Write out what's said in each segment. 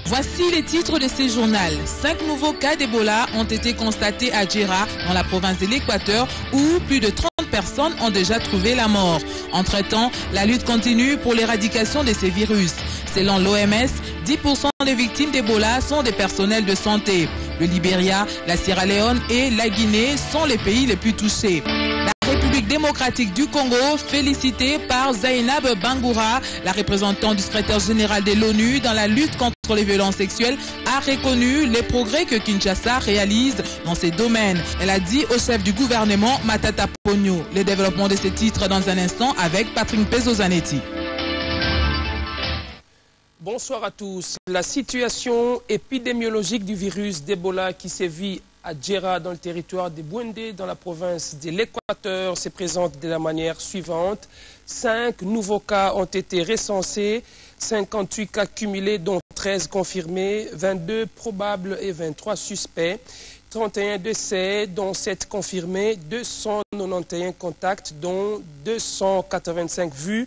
Voici les titres de ces journaux. 5 nouveaux cas d'Ebola ont été constatés à Djera, dans la province de l'Équateur, où plus de 30 personnes ont déjà trouvé la mort. Entre-temps, la lutte continue pour l'éradication de ces virus. Selon l'OMS, 10% des victimes d'Ebola sont des personnels de santé. Le Libéria, la Sierra Leone et la Guinée sont les pays les plus touchés. La République démocratique du Congo, félicitée par Zainab Bangoura, la représentante du secrétaire général de l'ONU dans la lutte contre les violences sexuelles, a reconnu les progrès que Kinshasa réalise dans ces domaines. Elle a dit au chef du gouvernement, Matata Ponyo. Le développement de ces titres dans un instant avec Patrick Pezo-Zanetti. Bonsoir à tous. La situation épidémiologique du virus d'Ebola qui sévit à Djera dans le territoire de Bouendé dans la province de l'Équateur se présente de la manière suivante. 5 nouveaux cas ont été recensés, 58 cas cumulés dont 13 confirmés, 22 probables et 23 suspects, 31 décès dont 7 confirmés, 291 contacts dont 285 vues,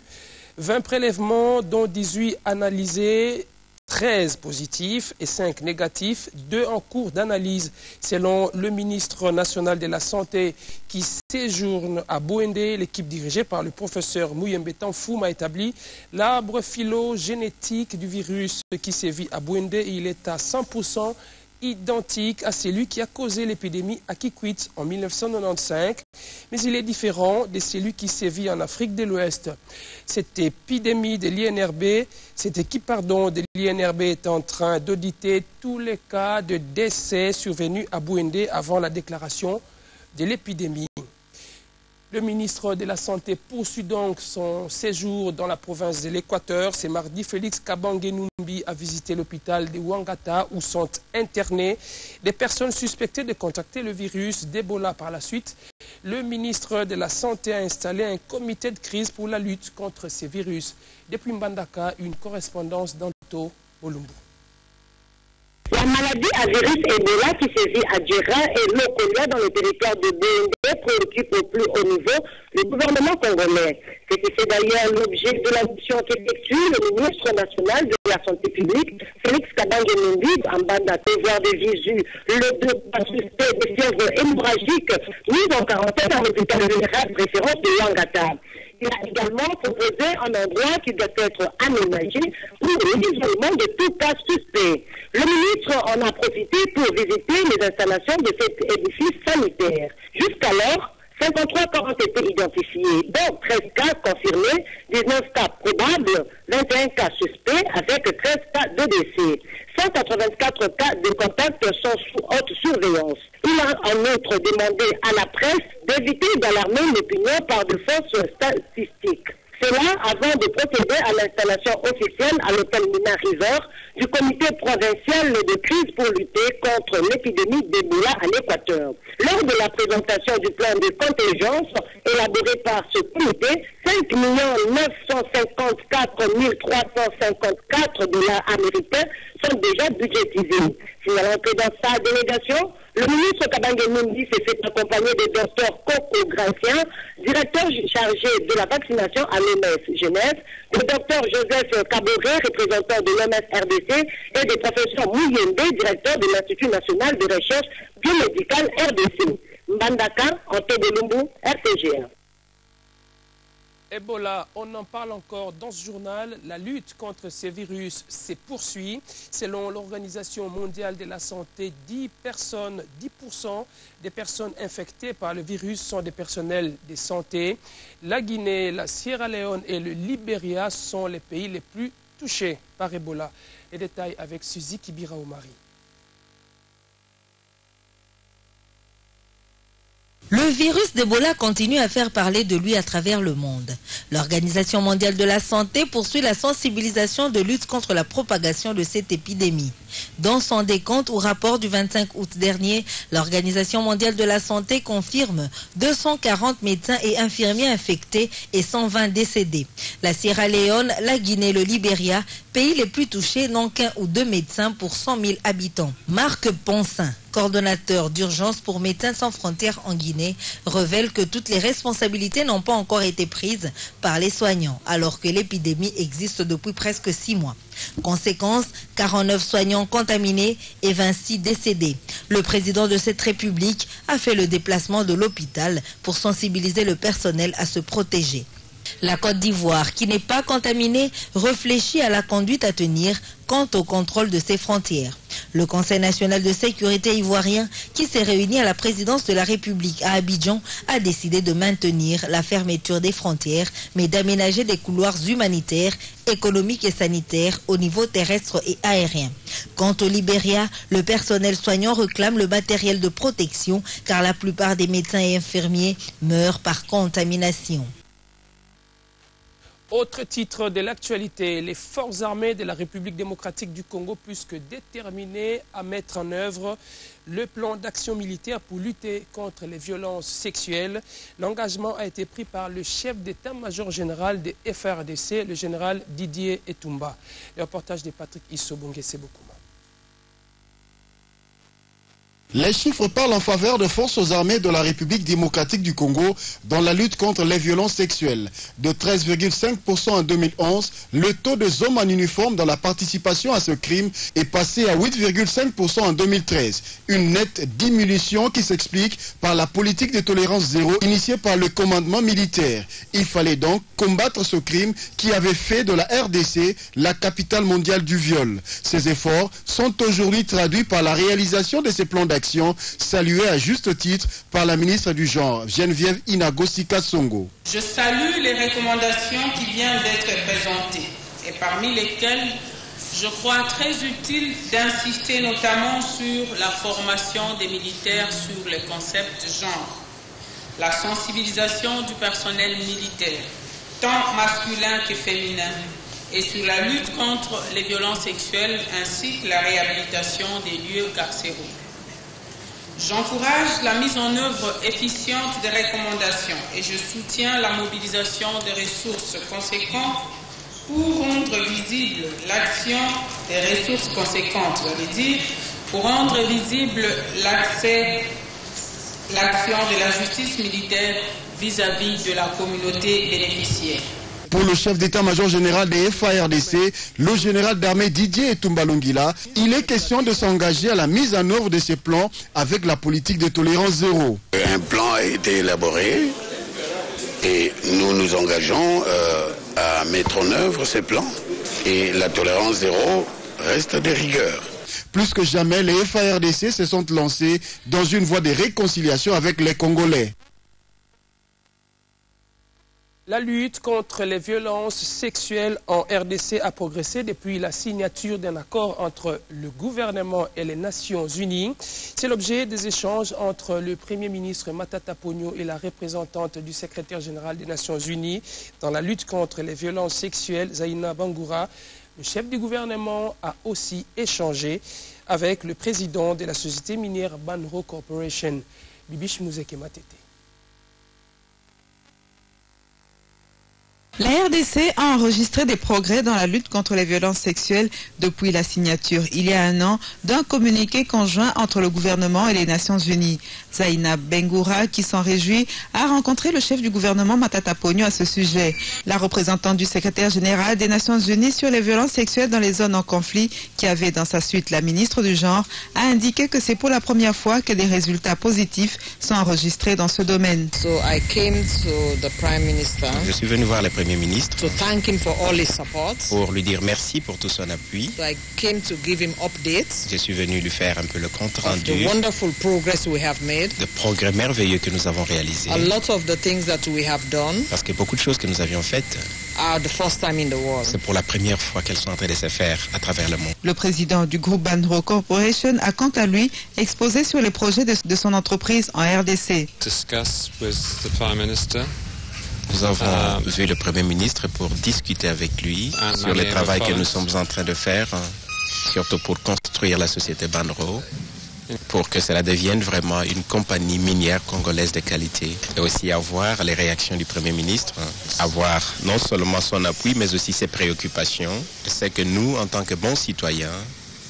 20 prélèvements dont 18 analysés, 13 positifs et 5 négatifs, 2 en cours d'analyse. Selon le ministre national de la Santé qui séjourne à Bouendé, l'équipe dirigée par le professeur Mouyembe Tanfoum a établi l'arbre phylogénétique du virus qui sévit à Bouendé. Il est à 100% identique à celui qui a causé l'épidémie à Kikwit en 1995, mais il est différent de celui qui sévit en Afrique de l'Ouest. Cette épidémie de l'INRB, cette équipe de l'INRB est en train d'auditer tous les cas de décès survenus à Bouendé avant la déclaration de l'épidémie. Le ministre de la Santé poursuit donc son séjour dans la province de l'Équateur. Ce mardi, Félix Kabange-Numbi a visité l'hôpital de Ouangata où sont internées des personnes suspectées de contracter le virus d'Ebola. Par la suite, le ministre de la Santé a installé un comité de crise pour la lutte contre ces virus. Depuis Mbandaka, une correspondance d'Anto Bolumbu. La maladie à virus Ebola qui sévit à Djera et Lokolia dans le territoire de Bouendé préoccupe au plus haut niveau le gouvernement congolais. C'est d'ailleurs l'objet de la mission qu'effectue le ministre national de la Santé publique, Félix Kabange-Numbi, en bas d'un pouvoir de visu. Le 2 suspect de fièvre hémorragique mis en quarantaine à l'hôpital général de référence de Ouangata. Il a également proposé un endroit qui doit être aménagé pour l'isolement de tout cas suspect. Le ministre en a profité pour visiter les installations de cet édifice sanitaire. Jusqu'alors, 53 cas ont été identifiés, dont 13 cas confirmés, 19 cas probables, 21 cas suspects avec 13 cas de décès. 184 cas de contact sont sous haute surveillance. Il a en outre demandé à la presse d'éviter d'alarmer l'opinion par de fausses statistiques. Cela avant de procéder à l'installation officielle à l'hôtel Mina River du comité provincial de crise pour lutter contre l'épidémie d'Ebola à l'Équateur. Lors de la présentation du plan de contingence élaboré par ce comité, 5 954 354 $ américains sont déjà budgétisés. Signalant que dans sa délégation, le ministre Kabange-Numbi s'est fait accompagner du docteur Coco Gracien, directeur chargé de la vaccination à l'OMS Genève, le docteur Joseph Kaboré, représentant de l'OMS RDC, et des professeurs Mouyembe, directeur de l'Institut national de recherche biomédicale RDC. Mbandaka, Anto Bolumbu, RCGR. Ebola, on en parle encore dans ce journal. La lutte contre ces virus se poursuit. Selon l'Organisation mondiale de la santé, 10% des personnes infectées par le virus sont des personnels de santé. La Guinée, la Sierra Leone et le Libéria sont les pays les plus touchés par Ebola. Les détails avec Suzy Kibira-Omari. Le virus d'Ebola continue à faire parler de lui à travers le monde. L'Organisation mondiale de la santé poursuit la sensibilisation de lutte contre la propagation de cette épidémie. Dans son décompte ou rapport du 25 août dernier, l'Organisation mondiale de la santé confirme 240 médecins et infirmiers infectés et 120 décédés. La Sierra Leone, la Guinée et le Libéria, pays les plus touchés, n'ont qu'un ou deux médecins pour 100 000 habitants. Marc Ponsin, coordonnateur d'urgence pour Médecins sans frontières en Guinée, révèle que toutes les responsabilités n'ont pas encore été prises par les soignants, alors que l'épidémie existe depuis presque 6 mois. Conséquence, 49 soignants contaminés et 26 décédés. Le président de cette république a fait le déplacement de l'hôpital pour sensibiliser le personnel à se protéger. La Côte d'Ivoire, qui n'est pas contaminée, réfléchit à la conduite à tenir quant au contrôle de ses frontières. Le Conseil national de sécurité ivoirien, qui s'est réuni à la présidence de la République à Abidjan, a décidé de maintenir la fermeture des frontières, mais d'aménager des couloirs humanitaires, économiques et sanitaires au niveau terrestre et aérien. Quant au Libéria, le personnel soignant réclame le matériel de protection, car la plupart des médecins et infirmiers meurent par contamination. Autre titre de l'actualité, les forces armées de la République démocratique du Congo plus que déterminées à mettre en œuvre le plan d'action militaire pour lutter contre les violences sexuelles. L'engagement a été pris par le chef d'état-major général des FARDC, le général Didier Etumba. Le reportage de Patrick Issobongue Sebokouma. Les chiffres parlent en faveur des forces armées de la République démocratique du Congo dans la lutte contre les violences sexuelles. De 13,5% en 2011, le taux des hommes en uniforme dans la participation à ce crime est passé à 8,5% en 2013. Une nette diminution qui s'explique par la politique de tolérance zéro initiée par le commandement militaire. Il fallait donc combattre ce crime qui avait fait de la RDC la capitale mondiale du viol. Ces efforts sont aujourd'hui traduits par la réalisation de ces plans d'action salué à juste titre par la ministre du Genre, Geneviève Inagosika Songo. Je salue les recommandations qui viennent d'être présentées et parmi lesquelles je crois très utile d'insister notamment sur la formation des militaires sur le concept genre, la sensibilisation du personnel militaire, tant masculin que féminin, et sur la lutte contre les violences sexuelles ainsi que la réhabilitation des lieux carcéraux. J'encourage la mise en œuvre efficiente des recommandations et je soutiens la mobilisation de ressources conséquentes pour rendre visible l'action des ressources conséquentes, je veux dire, pour rendre visible l'action de la justice militaire vis-à-vis de la communauté bénéficiaire. Pour le chef d'état-major général des FARDC, le général d'armée Didier Etumba Longila, il est question de s'engager à la mise en œuvre de ces plans avec la politique de tolérance zéro. Un plan a été élaboré et nous nous engageons à mettre en œuvre ces plans et la tolérance zéro reste de rigueur. Plus que jamais, les FARDC se sont lancés dans une voie de réconciliation avec les Congolais. La lutte contre les violences sexuelles en RDC a progressé depuis la signature d'un accord entre le gouvernement et les Nations Unies. C'est l'objet des échanges entre le Premier ministre Matata Ponyo et la représentante du secrétaire général des Nations Unies dans la lutte contre les violences sexuelles, Zaina Bangoura. Le chef du gouvernement a aussi échangé avec le président de la société minière Banro Corporation, Bibiche Mouzeke Matete. La RDC a enregistré des progrès dans la lutte contre les violences sexuelles depuis la signature, il y a un an, d'un communiqué conjoint entre le gouvernement et les Nations Unies. Zaina Bangoura, qui s'en réjouit, a rencontré le chef du gouvernement Matata Ponyo à ce sujet. La représentante du secrétaire général des Nations Unies sur les violences sexuelles dans les zones en conflit, qui avait dans sa suite la ministre du Genre, a indiqué que c'est pour la première fois que des résultats positifs sont enregistrés dans ce domaine. Je suis venu voir le Premier ministre pour lui dire merci pour tout son appui. Je suis venu lui faire un peu le compte rendu de progrès merveilleux que nous avons réalisés. Parce que beaucoup de choses que nous avions faites, c'est pour la première fois qu'elles sont en train de se faire à travers le monde. Le président du groupe Banro Corporation a quant à lui exposé sur les projets de son entreprise en RDC. Nous avons vu le Premier ministre pour discuter avec lui sur le travail que nous sommes en train de faire, surtout pour construire la société Banro, pour que cela devienne vraiment une compagnie minière congolaise de qualité. Et aussi avoir les réactions du Premier ministre, avoir non seulement son appui, mais aussi ses préoccupations. C'est que nous, en tant que bons citoyens,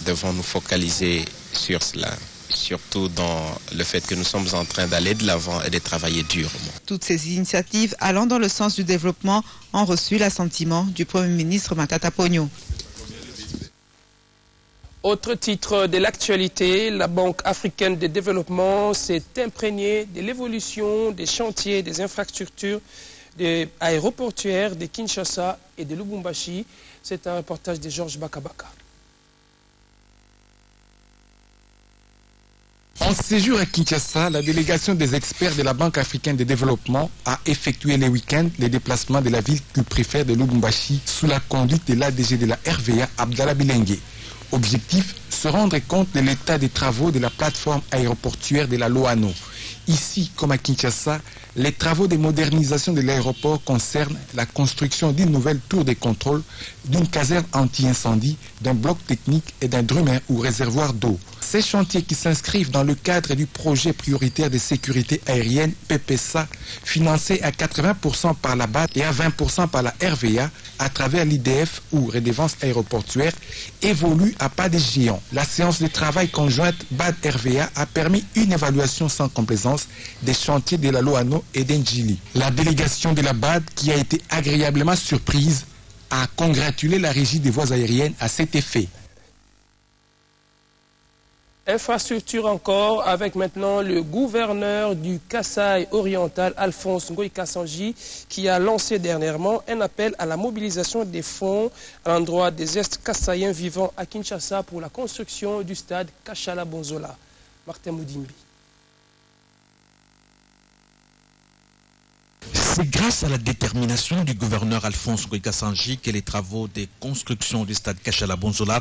devons nous focaliser sur cela. Surtout dans le fait que nous sommes en train d'aller de l'avant et de travailler durement. Toutes ces initiatives allant dans le sens du développement ont reçu l'assentiment du Premier ministre Matata Ponyo. Autre titre de l'actualité, la Banque africaine de développement s'est imprégnée de l'évolution des chantiers des infrastructures aéroportuaires de Kinshasa et de Lubumbashi. C'est un reportage de Georges Bakabaka. En séjour à Kinshasa, la délégation des experts de la Banque africaine de développement a effectué les week-ends les déplacements de la ville du préfet de Lubumbashi sous la conduite de l'ADG de la RVA, Abdallah Bilengue. Objectif, se rendre compte de l'état des travaux de la plateforme aéroportuaire de la Loano. Ici, comme à Kinshasa, les travaux de modernisation de l'aéroport concernent la construction d'une nouvelle tour de contrôle, d'une caserne anti-incendie, d'un bloc technique et d'un drumin ou réservoir d'eau. Ces chantiers qui s'inscrivent dans le cadre du projet prioritaire de sécurité aérienne PPSA, financé à 80% par la BAD et à 20% par la RVA à travers l'IDF ou redevance aéroportuaire, évoluent à pas de géant. La séance de travail conjointe BAD-RVA a permis une évaluation sans complaisance des chantiers de la Loano et d'Endjili. La délégation de la BAD, qui a été agréablement surprise, a congratulé la régie des voies aériennes à cet effet. Infrastructure encore, avec maintenant le gouverneur du Kasaï oriental, Alphonse Ngoï Kassanji, qui a lancé dernièrement un appel à la mobilisation des fonds à l'endroit des Est-Kassaïens vivant à Kinshasa pour la construction du stade Kachala Bonzola. Martin Moudimbi. C'est grâce à la détermination du gouverneur Alphonse Ngoï Kassanji que les travaux de construction du stade Kachala Bonzola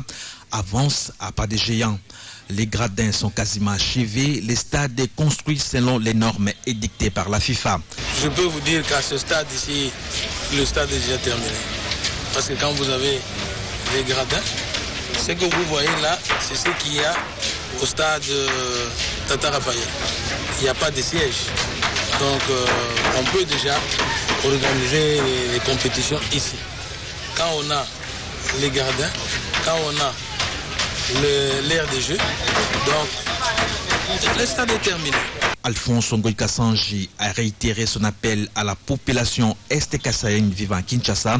avancent à pas de géant. Les gradins sont quasiment achevés. Le stade est construit selon les normes édictées par la FIFA. Je peux vous dire qu'à ce stade ici, le stade est déjà terminé. Parce que quand vous avez les gradins, ce que vous voyez là, c'est ce qu'il y a au stade Tata Raphaël. Il n'y a pas de siège. Donc on peut déjà organiser les compétitions ici. Quand on a les gradins, quand on a l'aire des jeux, donc le stade est terminé. Alphonse Ngoï Kassanji a réitéré son appel à la population est-kassaïenne vivant à Kinshasa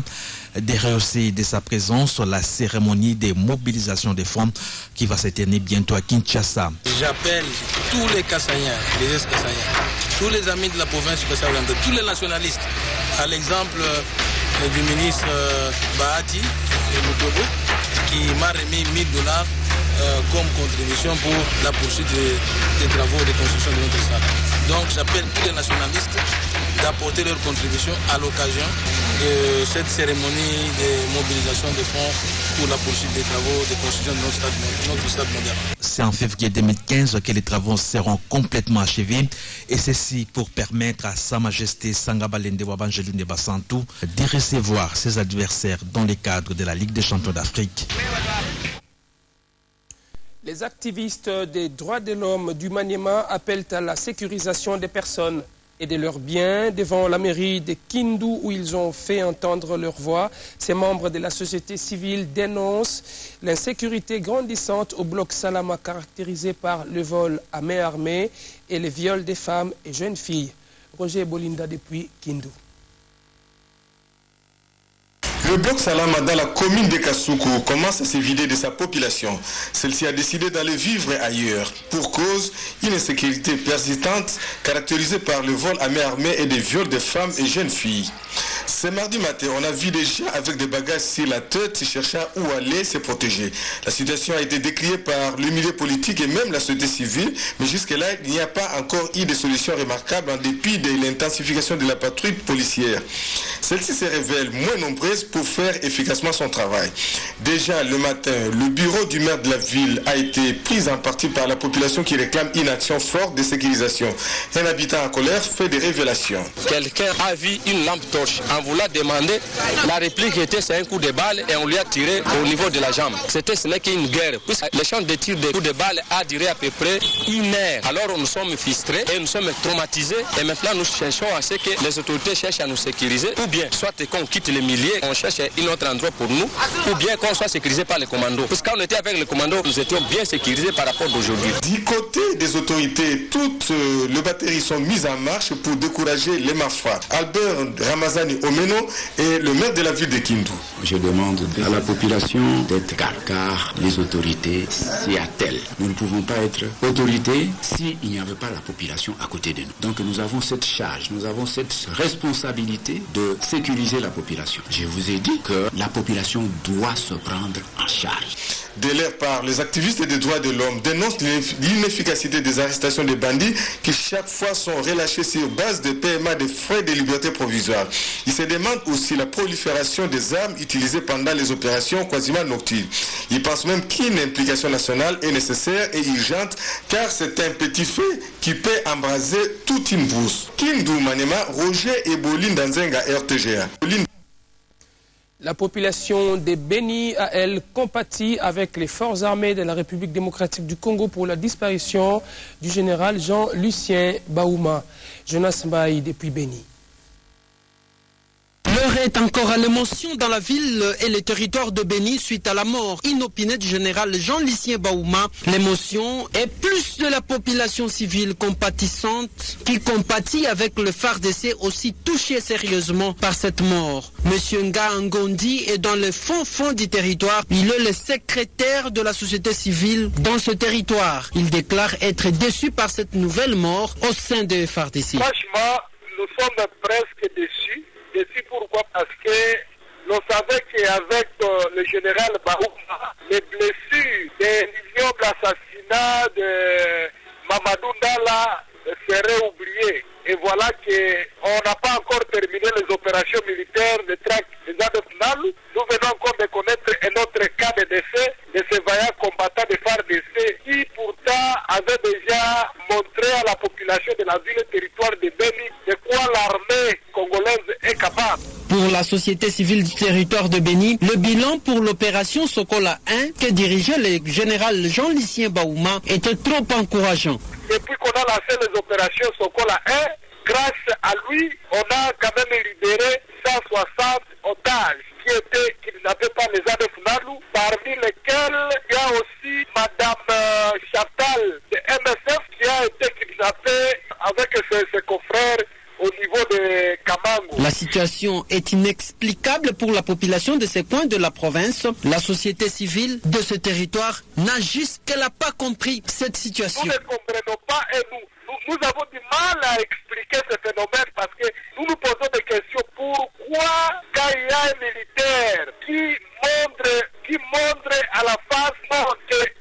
de rehausser de sa présence sur la cérémonie de mobilisation des fonds qui va se tenir bientôt à Kinshasa. J'appelle tous les Kassaïens, les est-kassaïens, tous les amis de la province du Kasaï, tous les nationalistes, à l'exemple du ministre Bahati Motobo, qui m'a remis $1000 comme contribution pour la poursuite des travaux de construction de notre stade. Donc j'appelle tous les nationalistes d'apporter leur contribution à l'occasion de cette cérémonie de mobilisation des fonds pour la poursuite des travaux de construction de notre stade moderne. C'est en février 2015 que les travaux seront complètement achevés, et ceci pour permettre à Sa Majesté Sangaba Lendewa Bangeline Basantou de recevoir ses adversaires dans le cadre de la Ligue des champions d'Afrique. Les activistes des droits de l'homme du Maniema appellent à la sécurisation des personnes et de leurs biens devant la mairie de Kindu où ils ont fait entendre leur voix. Ces membres de la société civile dénoncent l'insécurité grandissante au bloc Salama caractérisé par le vol à main armée et les viols des femmes et jeunes filles. Roger Bolinda depuis Kindu. Le bloc Salama dans la commune de Kasuku commence à se vider de sa population. Celle-ci a décidé d'aller vivre ailleurs. Pour cause, une insécurité persistante caractérisée par le vol à main armée et des viols de femmes et jeunes filles. Ce mardi matin, on a vu des gens avec des bagages sur la tête cherchant où aller se protéger. La situation a été décriée par le milieu politique et même la société civile, mais jusque-là, il n'y a pas encore eu de solution remarquable en dépit de l'intensification de la patrouille policière. Celle-ci se révèle moins nombreuse pour faire efficacement son travail. Déjà le matin, le bureau du maire de la ville a été pris en partie par la population qui réclame une action forte de sécurisation. Un habitant en colère fait des révélations. Quelqu'un a vu une lampe torche. En voulant demander, la réplique était c'est un coup de balle et on lui a tiré au niveau de la jambe. Ce n'est qu'une guerre. Le champ de tir de coups de balle a duré à peu près 1 heure. Alors nous sommes frustrés et nous sommes traumatisés et maintenant nous cherchons à ce que les autorités cherchent à nous sécuriser ou bien soit qu'on quitte les milliers, on cherche cherche un autre endroit pour nous, ou bien qu'on soit sécurisé par les commandos. Parce que quand on était avec les commandos, nous étions bien sécurisés par rapport d'aujourd'hui. Du côté des autorités, toutes les batteries sont mises en marche pour décourager les marchands. Albert Ramazani Omeno est le maire de la ville de Kindu. Je demande à la population d'être calme, car les autorités s'y attellent. Nous ne pouvons pas être autorités s'il n'y avait pas la population à côté de nous. Donc nous avons cette charge, nous avons cette responsabilité de sécuriser la population. Je vous ai dit que la population doit se prendre en charge. Délai par les activistes des droits de l'homme dénoncent l'inefficacité des arrestations des bandits qui chaque fois sont relâchés sur base de paiement des frais de liberté provisoire. Ils se demandent aussi la prolifération des armes utilisées pendant les opérations quasiment nocturnes. Ils pensent même qu'une implication nationale est nécessaire et urgente car c'est un petit fait qui peut embraser toute une brousse. Kindu Manema, Roger Ebolin Danzenga, RTGA. La population de Beni a, elle, compatit avec les forces armées de la République démocratique du Congo pour la disparition du général Jean-Lucien Baouma. Jonas Mbaye depuis Beni. L'heure est encore à l'émotion dans la ville et les territoires de Beni suite à la mort inopinée du général Jean-Lucien Baouma. L'émotion est plus de la population civile compatissante qui compatit avec le FARDC aussi touché sérieusement par cette mort. Monsieur Nga Ngondi est dans le fond du territoire. Il est le secrétaire de la société civile dans ce territoire. Il déclare être déçu par cette nouvelle mort au sein de FARDC. Franchement, nous sommes presque déçus. Déçus pourquoi? Parce que l'on savait qu'avec le général Baouma, les blessures des ignobles assassinats de Mamadou Ndala seraient oubliées. Et voilà qu'on n'a pas encore terminé les opérations militaires de traque des ADF-NALU. Nous venons encore de connaître un autre cas de décès de ces vaillants combattants de FARDC qui pourtant avaient déjà montré à la population de la ville et territoire de Beni de quoi l'armée congolaise est capable. Pour la société civile du territoire de Beni, le bilan pour l'opération Sokola 1 que dirigeait le général Jean-Lucien Baouma était trop encourageant. Depuis qu'on a lancé les opérations Sokola 1, grâce à lui, on a quand même libéré 160 otages qui étaient kidnappés par les ADF-NALU, parmi lesquels il y a aussi Madame Chantal de MSF qui a été kidnappée avec ses confrères au niveau de Kamango. La situation est inexplicable pour la population de ces coins de la province. La société civile de ce territoire n'a jusque-là pas compris cette situation. Nous ne comprenons pas et nous avons du mal à expliquer ce phénomène parce que nous nous posons des questions. Pourquoi quand il y a un militaire qui montre à la face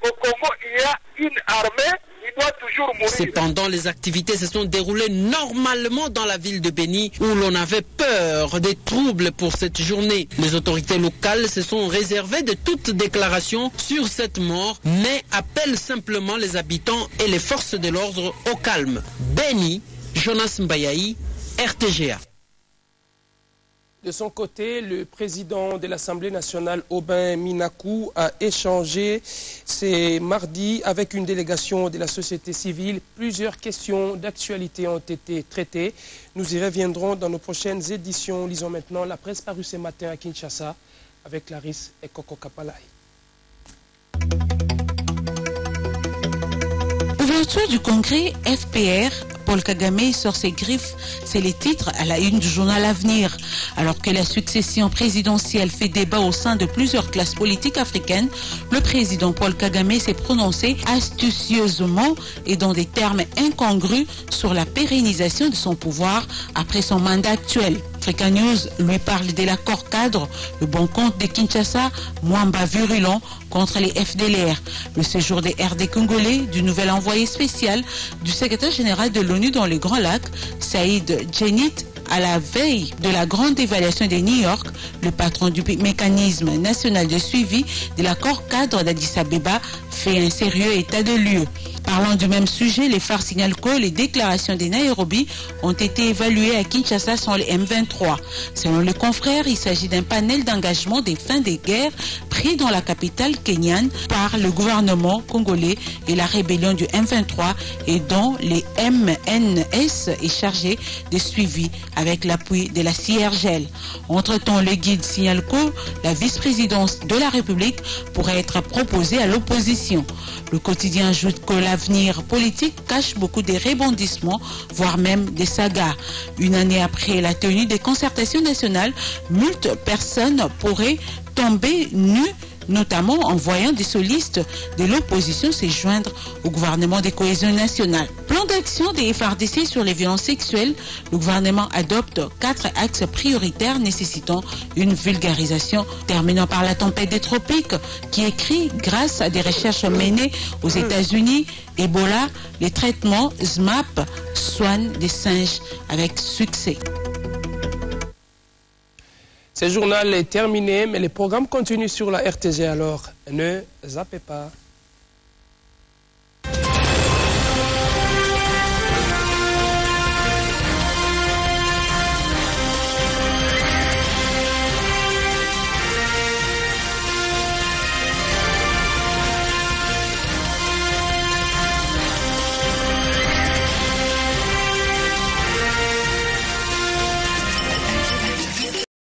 qu'au Congo il y a une armée, il doit toujours mourir. Cependant, les activités se sont déroulées normalement dans la ville de Beni où l'on avait peur des troubles pour cette journée. Les autorités locales se sont réservées de toute déclaration sur cette mort, mais appellent simplement les habitants et les forces de l'ordre au calme. Beni, Jonas Mbayaï, RTGA. De son côté, le président de l'Assemblée nationale, Aubin Minakou, a échangé ce mardi avec une délégation de la société civile. Plusieurs questions d'actualité ont été traitées. Nous y reviendrons dans nos prochaines éditions. Lisons maintenant la presse parue ce matin à Kinshasa avec Clarisse et Coco Kapalai. Ouverture du congrès FPR, Paul Kagame sort ses griffes, c'est les titres à la une du journal Avenir. Alors que la succession présidentielle fait débat au sein de plusieurs classes politiques africaines, le président Paul Kagame s'est prononcé astucieusement et dans des termes incongrus sur la pérennisation de son pouvoir après son mandat actuel. Africa News lui parle de l'accord cadre, le bon compte de Kinshasa, Mwamba virulent contre les FDLR. Le séjour des RD congolais, du nouvel envoyé spécial du secrétaire général de l'ONU dans les Grands Lacs, Saïd Djenit, à la veille de la grande évaluation de New York, le patron du mécanisme national de suivi de l'accord cadre d'Addis Abeba fait un sérieux état de lieu. Parlant du même sujet, les phares signalent que les déclarations des Nairobi ont été évaluées à Kinshasa sans les M23. Selon les confrères, il s'agit d'un panel d'engagement des fins des guerres pris dans la capitale kenyane par le gouvernement congolais et la rébellion du M23 et dont les MNS est chargé de suivi avec l'appui de la CIRGL. Entre-temps, le guide signale que la vice-présidence de la République pourrait être proposée à l'opposition. Le quotidien ajoute que l'avenir politique cache beaucoup de rebondissements, voire même des sagas. Une année après la tenue des concertations nationales, multiples personnes pourraient tomber nues, notamment en voyant des solistes de l'opposition se joindre au gouvernement de cohésion nationale. Plan d'action des FRDC sur les violences sexuelles, le gouvernement adopte 4 axes prioritaires nécessitant une vulgarisation, terminant par la tempête des tropiques qui écrit grâce à des recherches menées aux États-Unis, Ebola, les traitements SMAP soignent des singes avec succès. Ce journal est terminé, mais les programmes continuent sur la RTG, alors ne zappez pas.